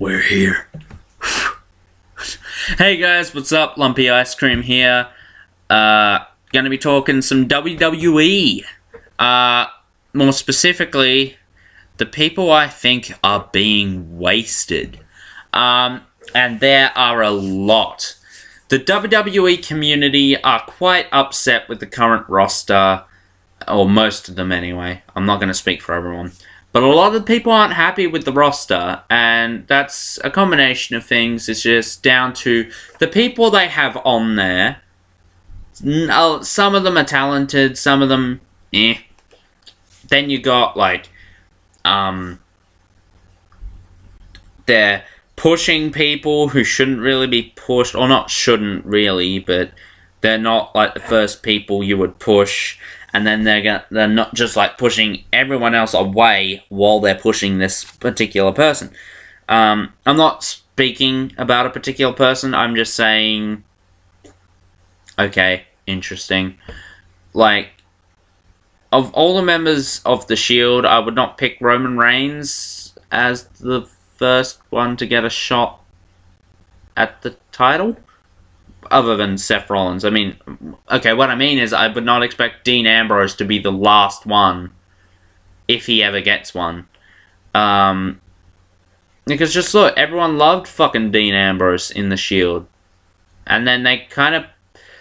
We're here. Hey guys, what's up? Lumpy Ice Cream here. Gonna be talking some WWE. More specifically, the people I think are being wasted. And there are a lot. The WWE community are quite upset with the current roster, or most of them anyway. I'm not going to speak for everyone. But a lot of the people aren't happy with the roster, and that's a combination of things. It's just down to the people they have on there. Some of them are talented, some of them, eh. Then you got, like, they're pushing people who shouldn't really be pushed, or not shouldn't really, but they're not, like, the first people you would push. And then they're not just like pushing everyone else away while they're pushing this particular person. I'm not speaking about a particular person. I'm just saying, okay, interesting. Like, of all the members of the Shield, I would not pick Roman Reigns as the first one to get a shot at the title. Other than Seth Rollins. I mean, okay, what I mean is I would not expect Dean Ambrose to be the last one, if he ever gets one. Because just look, everyone loved fucking Dean Ambrose in the Shield. And then they kind of,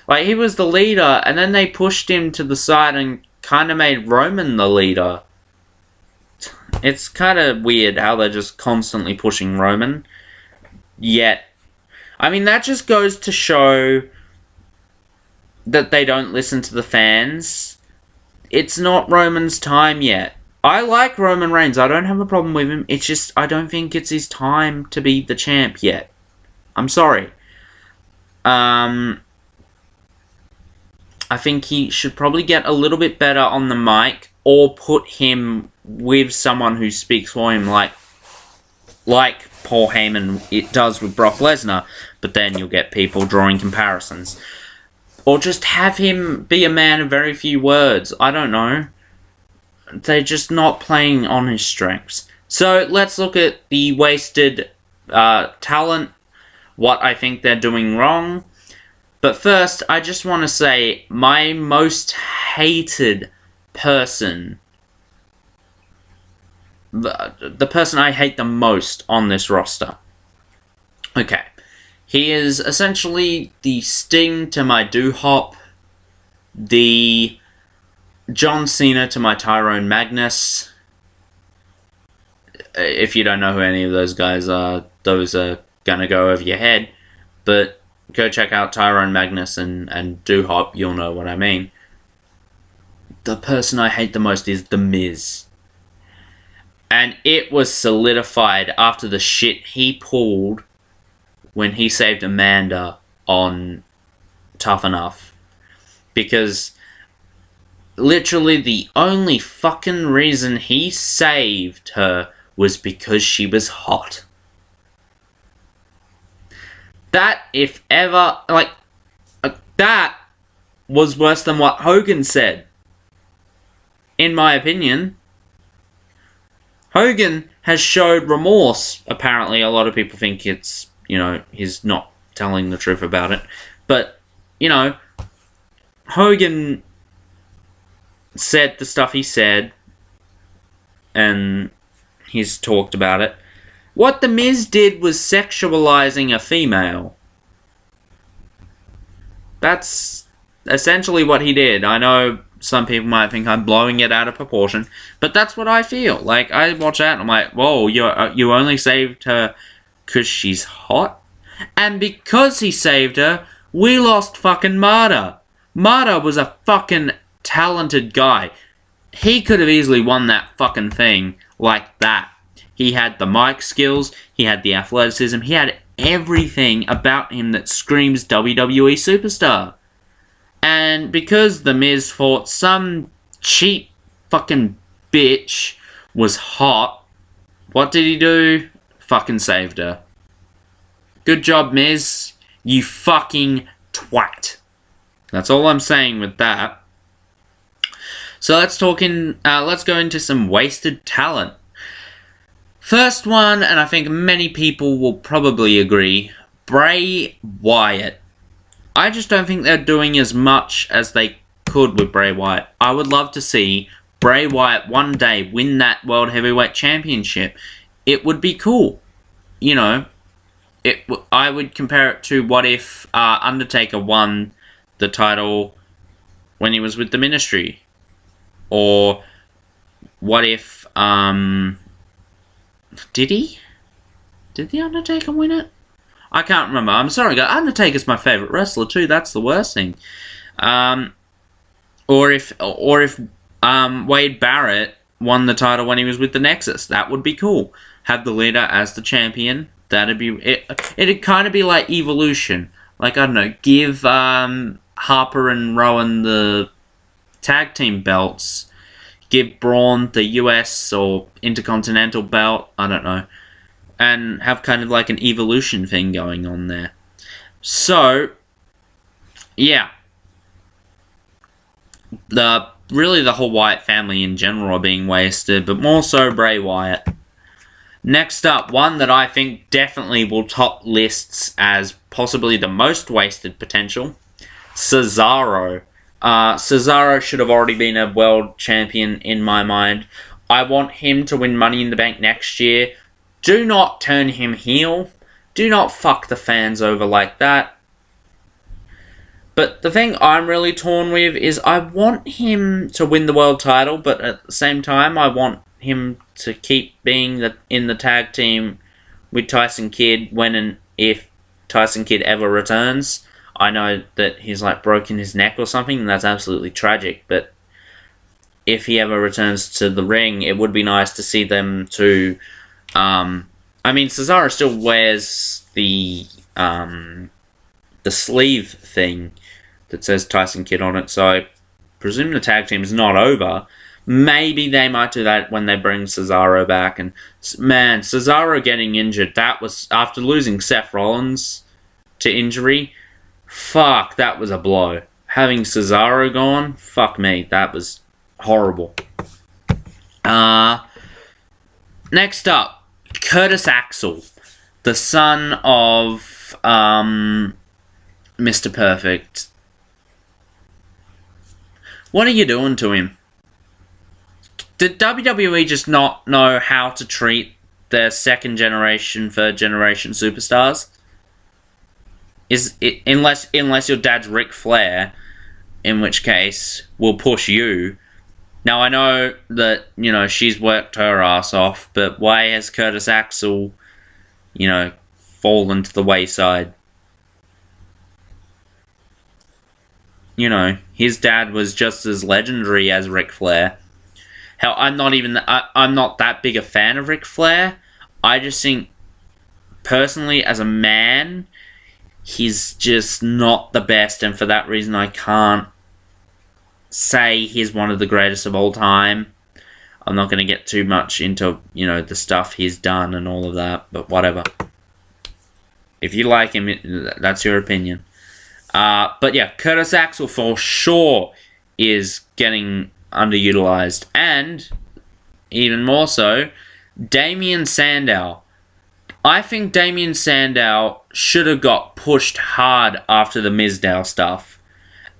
like, he was the leader, and then they pushed him to the side and kind of made Roman the leader. It's kind of weird how they're just constantly pushing Roman. Yet, I mean, that just goes to show that they don't listen to the fans. It's not Roman's time yet. I like Roman Reigns. I don't have a problem with him. It's just, I don't think it's his time to be the champ yet. I'm sorry. I think he should probably get a little bit better on the mic, or put him with someone who speaks for him, like Paul Heyman it does with Brock Lesnar, but then you'll get people drawing comparisons. Or just have him be a man of very few words. I don't know. They're just not playing on his strengths. So let's look at the wasted talent, what I think they're doing wrong. But first, I just want to say my most hated person, the person I hate the most on this roster. Okay. He is essentially the Sting to my Doo-Hop, the John Cena to my Tyrone Magnus. If you don't know who any of those guys are, those are gonna go over your head. But go check out Tyrone Magnus and Doo-Hop, you'll know what I mean. The person I hate the most is The Miz. And it was solidified after the shit he pulled when he saved Amanda on Tough Enough. Because literally the only fucking reason he saved her was because she was hot. That, if ever, like, that was worse than what Hogan said. In my opinion. Hogan has showed remorse. Apparently, a lot of people think it's, you know, he's not telling the truth about it. But, you know, Hogan said the stuff he said, and he's talked about it. What The Miz did was sexualizing a female. That's essentially what he did. I know some people might think I'm blowing it out of proportion, but that's what I feel. Like, I watch that and I'm like, whoa, you only saved her because she's hot? And because he saved her, we lost fucking Marta. Marta was a fucking talented guy. He could have easily won that fucking thing like that. He had the mic skills, he had the athleticism, he had everything about him that screams WWE superstar. And because The Miz thought some cheap fucking bitch was hot, what did he do? Fucking saved her. Good job, Miz. You fucking twat. That's all I'm saying with that. So let's go into some wasted talent. First one, and I think many people will probably agree, Bray Wyatt. I just don't think they're doing as much as they could with Bray Wyatt. I would love to see Bray Wyatt one day win that World Heavyweight Championship. It would be cool. You know, I would compare it to what if Undertaker won the title when he was with the Ministry. Or what if, did he? Did the Undertaker win it? I can't remember. I'm sorry, guys. Undertaker's my favourite wrestler too. That's the worst thing. Or if Wade Barrett won the title when he was with the Nexus, that would be cool. Have the leader as the champion. That'd be it. It'd kind of be like Evolution. Like, I don't know, give Harper and Rowan the tag team belts. Give Braun the US or Intercontinental belt. I don't know. And have kind of like an Evolution thing going on there. So, yeah. Really the whole Wyatt family in general are being wasted, but more so Bray Wyatt. Next up, one that I think definitely will top lists as possibly the most wasted potential, Cesaro. Cesaro should have already been a world champion in my mind. I want him to win Money in the Bank next year. Do not turn him heel. Do not fuck the fans over like that. But the thing I'm really torn with is I want him to win the world title, but at the same time I want him to keep being in the tag team with Tyson Kidd when and if Tyson Kidd ever returns. I know that he's like broken his neck or something, and that's absolutely tragic, but if he ever returns to the ring, it would be nice to see them to... I mean, Cesaro still wears the sleeve thing that says Tyson Kidd on it, so I presume the tag team is not over. Maybe they might do that when they bring Cesaro back. And man, Cesaro getting injured, that was after losing Seth Rollins to injury. Fuck, that was a blow. Having Cesaro gone, fuck me, that was horrible. Next up, Curtis Axel, the son of Mr. Perfect. What are you doing to him? Did WWE just not know how to treat their second generation, third generation superstars? Is it, unless your dad's Ric Flair, in which case we'll push you. Now I know that, you know, she's worked her ass off, but why has Curtis Axel, you know, fallen to the wayside? You know, his dad was just as legendary as Ric Flair. Hell, I'm not that big a fan of Ric Flair. I just think, personally, as a man, he's just not the best, and for that reason I can't say he's one of the greatest of all time. I'm not going to get too much into, you know, the stuff he's done and all of that, but whatever. If you like him, that's your opinion. But yeah, Curtis Axel for sure is getting underutilized, and even more so, Damien Sandow. I think Damien Sandow should have got pushed hard after the Mizdow stuff,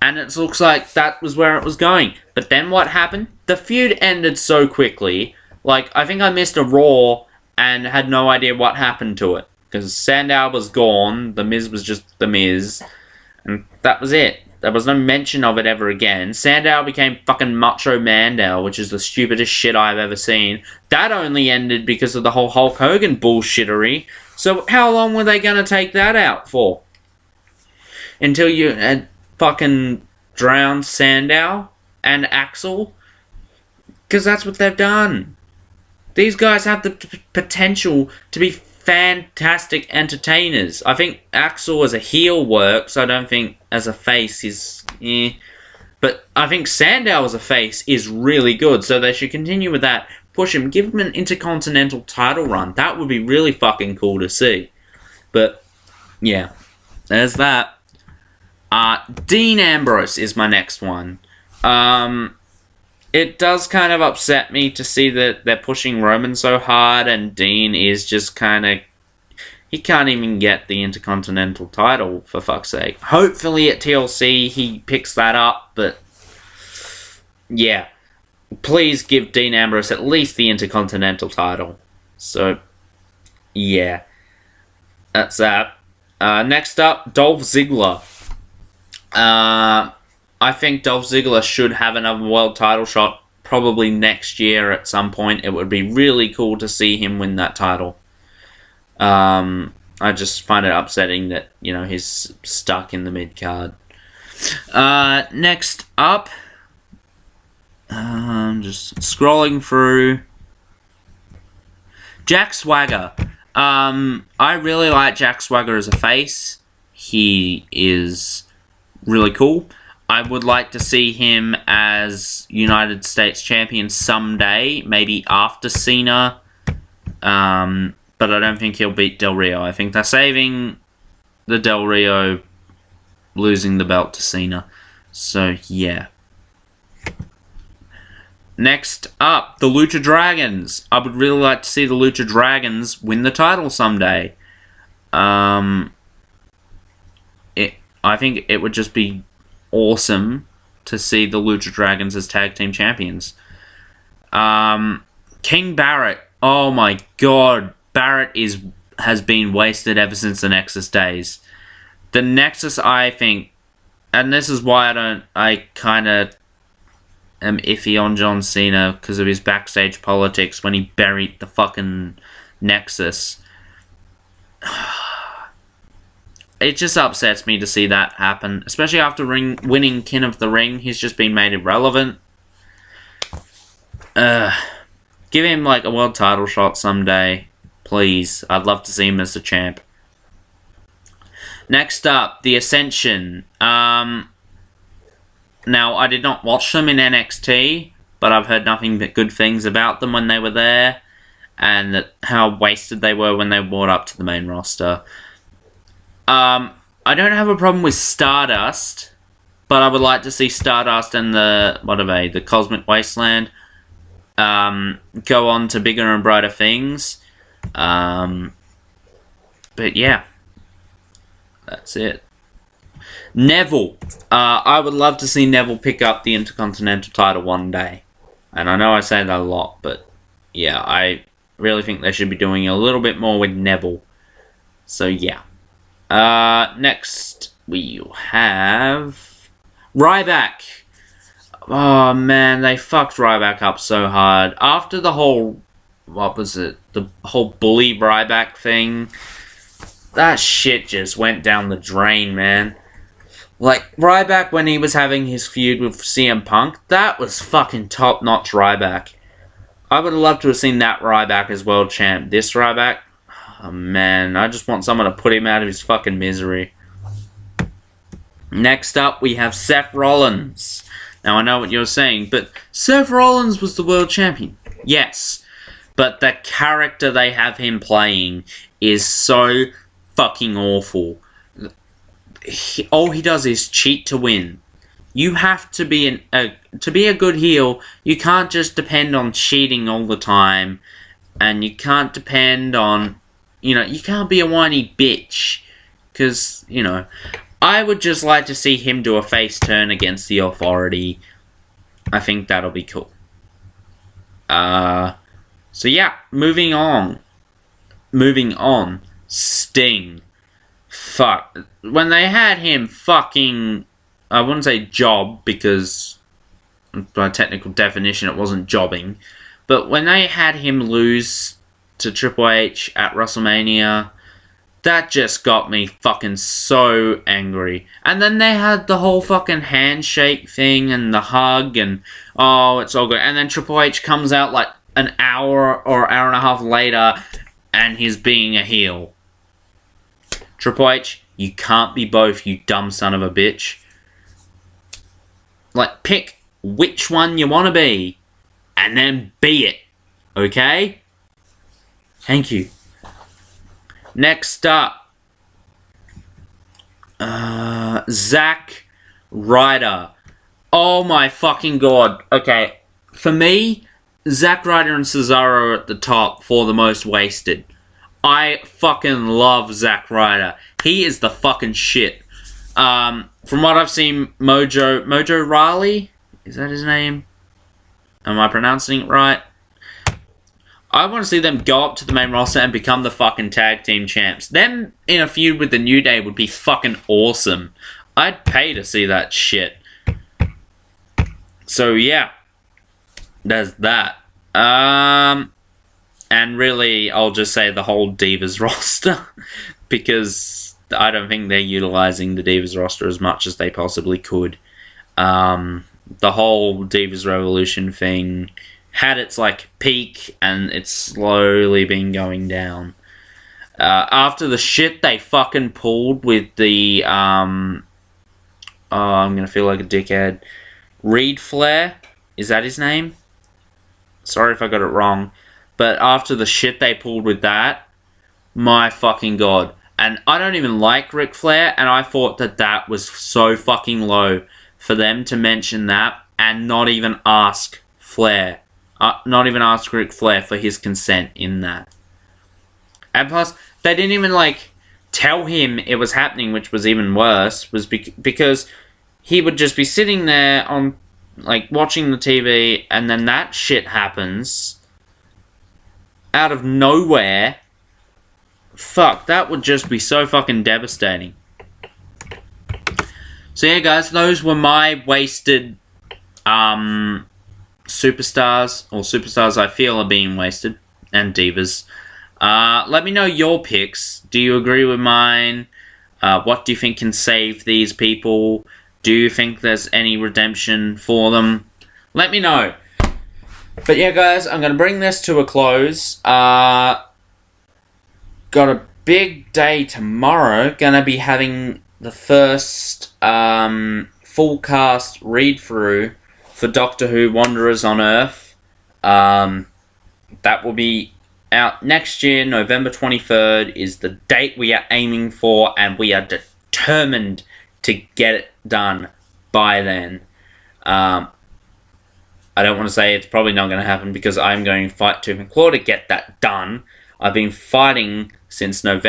and it looks like that was where it was going. But then what happened? The feud ended so quickly. Like, I think I missed a Raw and had no idea what happened to it, because Sandow was gone, the Miz was just the Miz, and that was it. There was no mention of it ever again. Sandow became fucking Macho Mandow, which is the stupidest shit I've ever seen. That only ended because of the whole Hulk Hogan bullshittery. So how long were they going to take that out for? Until you had fucking drowned Sandow and Axel? Because that's what they've done. These guys have the potential to be fantastic entertainers. I think Axel as a heel works. I don't think as a face is... But I think Sandow as a face is really good, so they should continue with that. Push him. Give him an Intercontinental title run. That would be really fucking cool to see. But, yeah. There's that. Dean Ambrose is my next one. it does kind of upset me to see that they're pushing Roman so hard, and Dean is just kind of... He can't even get the Intercontinental title, for fuck's sake. Hopefully at TLC he picks that up, but... yeah. Please give Dean Ambrose at least the Intercontinental title. So, yeah. That's that. Next up, Dolph Ziggler. I think Dolph Ziggler should have another world title shot probably next year at some point. It would be really cool to see him win that title. I just find it upsetting that, you know, he's stuck in the mid-card. Next up, just scrolling through. Jack Swagger. I really like Jack Swagger as a face. He is really cool. I would like to see him as United States champion someday, maybe after Cena. But I don't think he'll beat Del Rio. I think they're saving the Del Rio losing the belt to Cena. So, yeah. Next up, the Lucha Dragons. I would really like to see the Lucha Dragons win the title someday. I think it would just be awesome to see the Lucha Dragons as tag team champions. King Barrett. Oh my god. Barrett has been wasted ever since the Nexus days. The Nexus, I think, and this is why I kind of am iffy on John Cena because of his backstage politics when he buried the fucking Nexus. It just upsets me to see that happen, especially after winning King of the Ring. He's just been made irrelevant. Give him like a world title shot someday, please. I'd love to see him as the champ. Next up, the Ascension. Now, I did not watch them in NXT, but I've heard nothing but good things about them when they were there, and how wasted they were when they were brought up to the main roster. I don't have a problem with Stardust, but I would like to see Stardust and the Cosmic Wasteland go on to bigger and brighter things. But yeah, that's it. Neville. I would love to see Neville pick up the Intercontinental title one day. And I know I say that a lot, but yeah, I really think they should be doing a little bit more with Neville. So yeah. Next we have Ryback. Oh man, they fucked Ryback up so hard. After the whole, the whole bully Ryback thing, that shit just went down the drain, man. Like, Ryback, when he was having his feud with CM Punk, that was fucking top-notch Ryback. I would have loved to have seen that Ryback as world champ. This Ryback, oh man, I just want someone to put him out of his fucking misery. Next up, we have Seth Rollins. Now, I know what you're saying, but Seth Rollins was the world champion. Yes, but the character they have him playing is so fucking awful. All he does is cheat to win. You have to be to be a good heel. You can't just depend on cheating all the time, and you can't depend on, you can't be a whiny bitch, because I would just like to see him do a face turn against the Authority. I think that'll be cool. So yeah, moving on. Sting. Fuck. When they had him fucking, I wouldn't say job, because by technical definition it wasn't jobbing, but when they had him lose to Triple H at WrestleMania, that just got me fucking so angry. And then they had the whole fucking handshake thing and the hug and, oh, it's all good. And then Triple H comes out like an hour or hour and a half later and he's being a heel. Triple H, you can't be both, you dumb son of a bitch. Like, pick which one you want to be, and then be it. Okay? Thank you. Next up. Zack Ryder. Oh my fucking god. Okay. for me, Zack Ryder and Cesaro are at the top for the most wasted. I fucking love Zack Ryder. He is the fucking shit. From what I've seen, Mojo Riley? Is that his name? Am I pronouncing it right? I want to see them go up to the main roster and become the fucking tag team champs. Them in a feud with the New Day would be fucking awesome. I'd pay to see that shit. So yeah. There's that. And really, I'll just say the whole Divas roster. Because I don't think they're utilizing the Divas roster as much as they possibly could. The whole Divas Revolution thing had its, like, peak, and it's slowly been going down. After the shit they fucking pulled with the, I'm gonna feel like a dickhead. Reed Flair? Is that his name? Sorry if I got it wrong. But after the shit they pulled with that, my fucking god. And I don't even like Ric Flair, and I thought that that was so fucking low for them to mention that and not even ask Flair. Not even ask Ric Flair for his consent in that. And plus, they didn't even, like, tell him it was happening, which was even worse, was because he would just be sitting there on, like, watching the TV, and then that shit happens out of nowhere. Fuck, that would just be so fucking devastating. So yeah, guys, those were my wasted superstars, or superstars I feel are being wasted, and divas. Let me know your picks. Do you agree with mine? What do you think can save these people? Do you think there's any redemption for them? Let me know. But yeah, guys, I'm going to bring this to a close. Got a big day tomorrow. Going to be having the first full cast read-through for Doctor Who Wanderers on Earth. That will be out next year. November 23rd is the date we are aiming for, and we are determined to get it done by then. I don't want to say it's probably not going to happen, because I'm going to fight tooth and claw to get that done. I've been fighting since early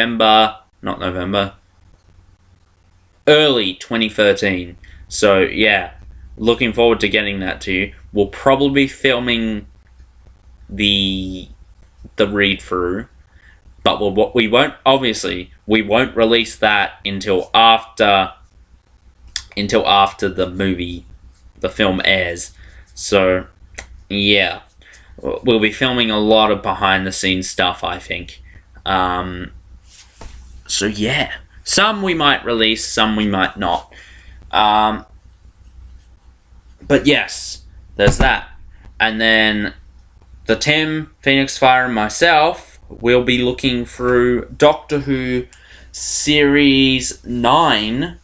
2013. So yeah, looking forward to getting that to you. We'll probably be filming the read-through, but we won't release that until after the film airs. So yeah, we'll be filming a lot of behind-the-scenes stuff, I think. So yeah, some we might release, some we might not. But yes, there's that. And then the Tim, Phoenix Fire, and myself will be looking through Doctor Who Series 9.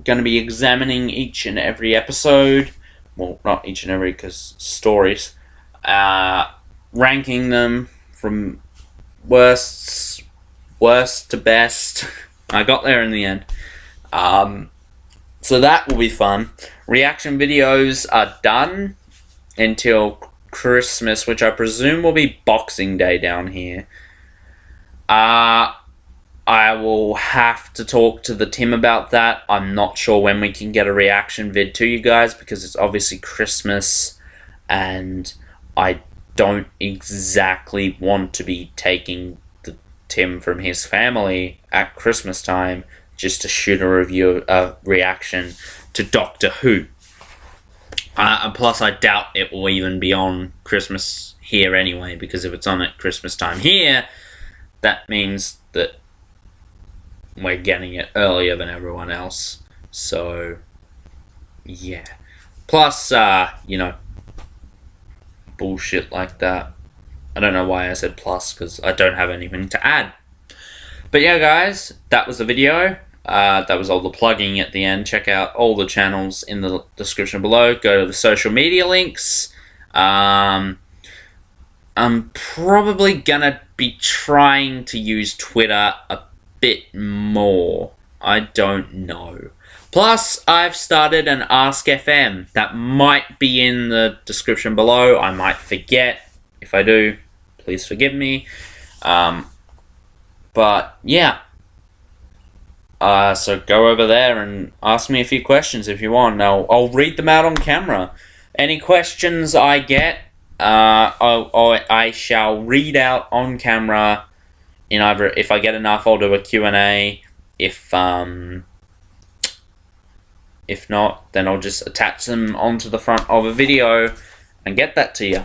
Going to be examining each and every episode. Well, not each and every, because stories. Ranking them from worst to best. I got there in the end. So that will be fun. Reaction videos are done until Christmas, which I presume will be Boxing Day down here. I will have to talk to the Tim about that. I'm not sure when we can get a reaction vid to you guys, because it's obviously Christmas, and I don't exactly want to be taking the Tim from his family at Christmas time just to shoot a reaction to Doctor Who. And plus, I doubt it will even be on Christmas here anyway, because if it's on at Christmas time here, that means that we're getting it earlier than everyone else. So, yeah. Plus, bullshit like that. I don't know why I said plus, because I don't have anything to add. But yeah, guys, that was the video. That was all the plugging at the end. Check out all the channels in the description below. Go to the social media links. I'm probably gonna be trying to use Twitter a bit more. I don't know. Plus, I've started an Ask FM. That might be in the description below. I might forget. If I do, please forgive me. But, yeah. So go over there and ask me a few questions if you want. I'll read them out on camera. Any questions I get, I shall read out on camera. In either, if I get enough, I'll do a Q&A. If not, then I'll just attach them onto the front of a video and get that to you.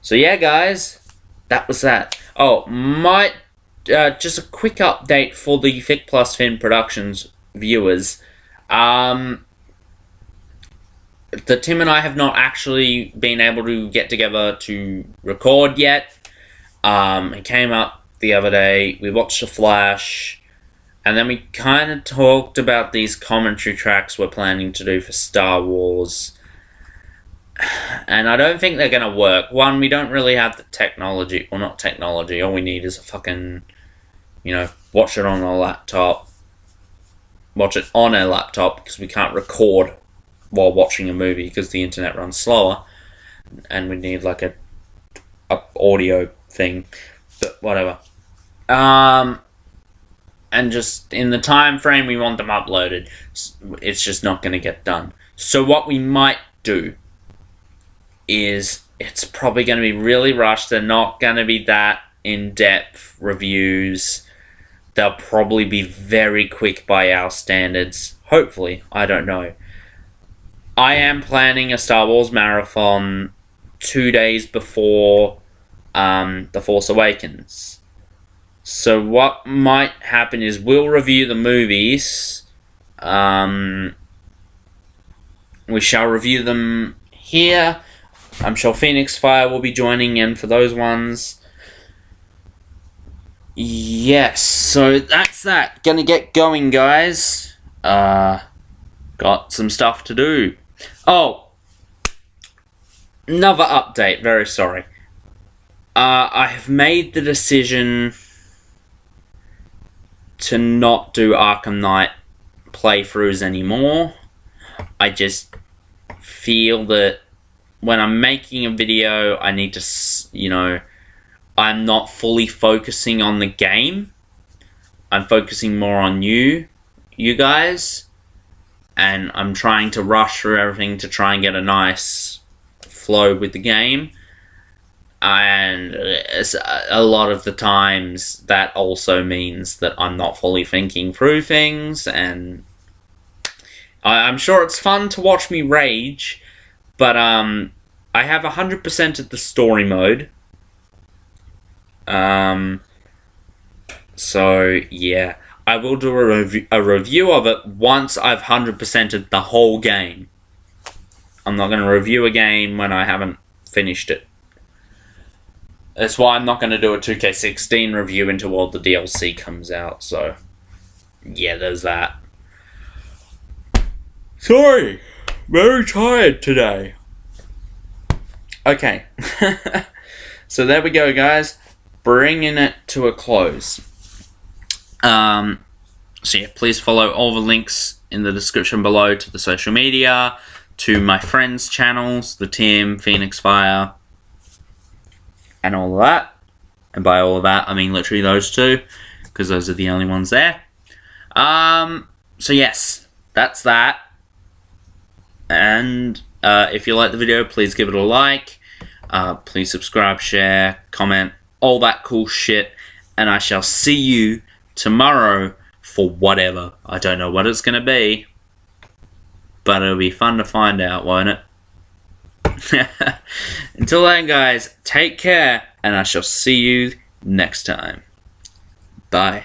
So yeah, guys, that was that. Oh, just a quick update for the Thick Plus Fin Productions viewers. The Tim and I have not actually been able to get together to record yet. It came up the other day. We watched The Flash. And then we kind of talked about these commentary tracks we're planning to do for Star Wars. And I don't think they're going to work. One, we don't really have the technology. Well, not technology. All we need is a fucking, watch it on a laptop. Watch it on a laptop because we can't record while watching a movie because the internet runs slower. And we need like a audio thing. But whatever. And just in the time frame we want them uploaded, it's just not going to get done. So what we might do is, it's probably going to be really rushed. They're not going to be that in-depth reviews. They'll probably be very quick by our standards. Hopefully, I don't know. I am planning a Star Wars marathon 2 days before The Force Awakens. So what might happen is we'll review the movies. We shall review them here. I'm sure Phoenix Fire will be joining in for those ones. Yes, so that's that. Gonna get going, guys. Got some stuff to do. Oh, another update. Very sorry. I have made the decision to not do Arkham Knight playthroughs anymore. I just feel that when I'm making a video, I need to, I'm not fully focusing on the game. I'm focusing more on you guys. And I'm trying to rush through everything to try and get a nice flow with the game. And a lot of the times that also means that I'm not fully thinking through things, and I'm sure it's fun to watch me rage, but I have 100% of the story mode. So yeah, I will do a review of it once I've 100%ed the whole game. I'm not going to review a game when I haven't finished it. That's why I'm not going to do a 2K16 review until all the DLC comes out, so yeah, there's that. Sorry, very tired today. Okay, so there we go, guys. Bringing it to a close. So yeah, please follow all the links in the description below to the social media, to my friends' channels, the Tim, Phoenix Fire, and all of that. And by all of that, I mean literally those two, because those are the only ones there. So yes, that's that. And if you like the video, please give it a like. Please subscribe, share, comment, all that cool shit. And I shall see you tomorrow for whatever. I don't know what it's going to be, but it'll be fun to find out, won't it? Until then, guys, take care, and I shall see you next time. Bye.